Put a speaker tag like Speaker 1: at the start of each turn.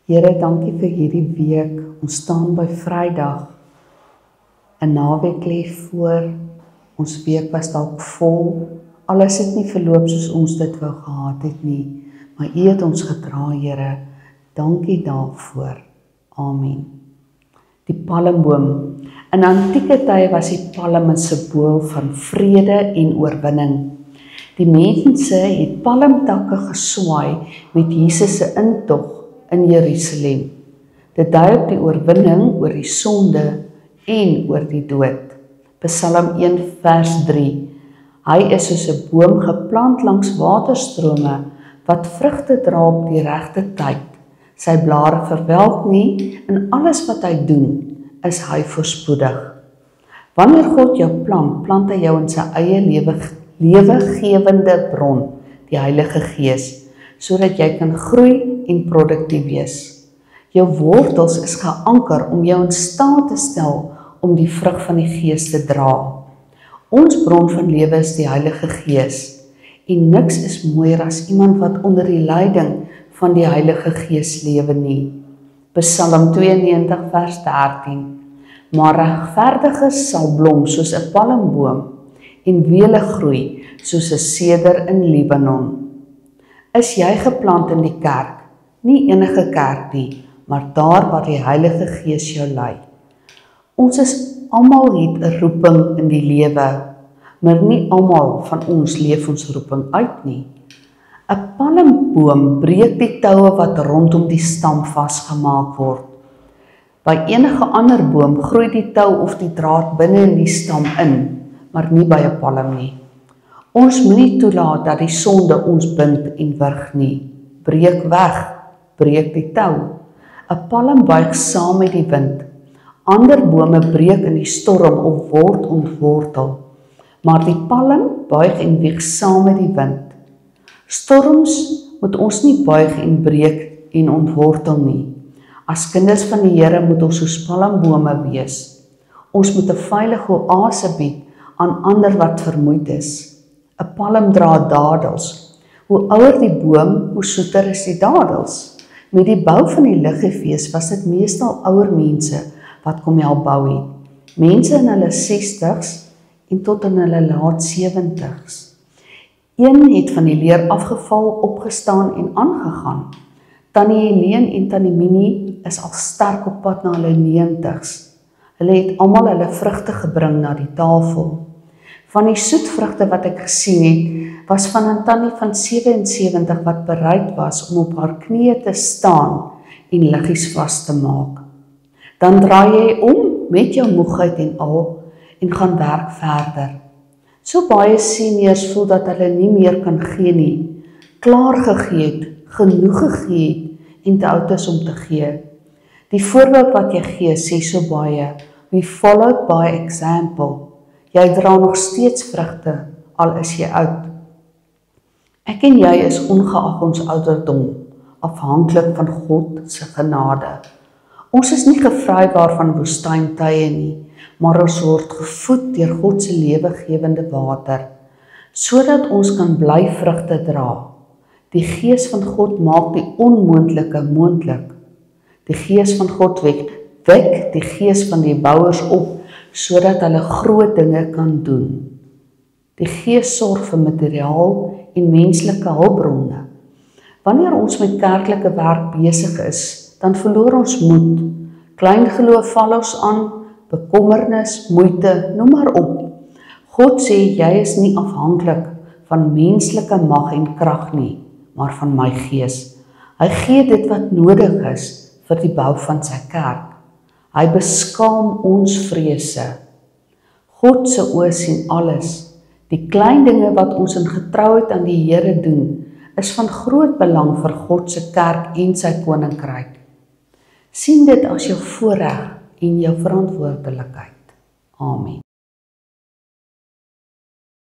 Speaker 1: Here, dankie vir hierdie week. Ons staan by Vrydag. 'n Naweek lê voor. Ons week was dalk vol. Al is dit nie verloop soos ons dit wou gehad het nie, maar U het ons gedra, Here. Dankie daarvoor. Amen. Die palmboom. In antieke tye was die palm 'n simbool van vrede en oorwinning. Die mense het palmtakke geswaai met Jesus se intog in Jerusalem. Dit dui op die oorwinning oor die sonde en oor die dood. Psalm 1 vers 3. Hy is soos 'n boom geplant langs waterstrome wat vrugte dra op die regte tyd. Sy blare verwelk nie, en alles wat hy doen, is hy voorspoedig. Wanneer God jou plant hy jou in sy eie lewegewende bron, die Heilige Gees, sodat jy kan groei en produktief wees. Jou wortels is geanker om jou in staat te stel om die vrug van die Gees te dra. Ons bron van lewe is die Heilige Gees, en niks is mooier as iemand wat onder die leiding van die Heilige Gees lewe nie. Psalm 92 vers 13. Maar regverdiges sal blom soos 'n palmboom en wele groei soos 'n seder in Libanon. Is jy geplant in die kerk? Nie enige kerk nie, maar daar waar die Heilige Gees jou lei. Ons is almal het 'n roeping in die lewe, maar nie almal van ons leef ons roeping uit nie. 'n Palmboom breek die toue wat rondom die stam vasgemaak word. By enige ander boom groei die tou of die draad binne in die stam in, maar nie by 'n palm nie. Ons moenie toelaat dat die sonde ons bind en wurg nie. Breek weg, breek die tou. 'n Palm buig saam met die wind. Ander bome breek in die storm of word ontwortel, maar die palm buig en wieg saam met die wind. Storms moet ons nie buig en breek en ontwortel nie. As kinders van die Here moet ons soos palmbome wees. Ons moet 'n veilige oase bied aan ander wat vermoeid is. 'n Palm dra dadels. Hoe ouer die boom, hoe soeter is die dadels. Met die bou van die liggefees was dit meestal ouer mense wat kom help bou het. Mense in hulle 60s en tot in hulle laat 70s. Een het van die leer afgeval, opgestaan en aangegaan. Tannie Helene en Tannie Minnie is al sterk op pad na hulle 90s. Hulle het almal hulle vrugte gebring na die tafel. Van die soetvrugte wat ek gesien het, was van 'n tannie van 77 wat bereid was om op haar knieë te staan en liggies vas te maak. Dan draai jy om met jou moegheid en al en gaan werk verder. So baie seniors voel dat hulle nie meer kan gee nie, klaar gegee het, genoeg gegee het en te oud is om te gee. Die voorbeeld wat jy gee sê so baie, we followed by example. Jy dra nog steeds vrugte, al is jy oud. Ek en jy is ongeag ons ouderdom, afhanklik van God se genade. Ons is nie gevrywaar van woestyntye nie, maar ons word gevoed deur God se lewegewende water, sodat ons kan bly vrugte dra. Die Gees van God maak die onmoontlike moontlik. Die Gees van God wek die gees van die bouers op, sodat hulle groot dinge kan doen. Die Gees sorg vir materiaal en menslike hulpbronne. Wanneer ons met kerklike werk besig is, dan verloor ons moed. Klein geloof val ons aan, bekommernis, moeite, noem maar op. God sê jy is nie afhanklik van menslike mag en krag nie, maar van my Gees. Hy gee dit wat nodig is vir die bou van sy kerk. Hy beskaam ons vrese. God se oë sien alles. Die klein dinge wat ons in getrouheid aan die Here doen, is van groot belang vir God se kerk en sy koninkryk. Sien dit as jou voorreg en jou verantwoordelikheid. Amen.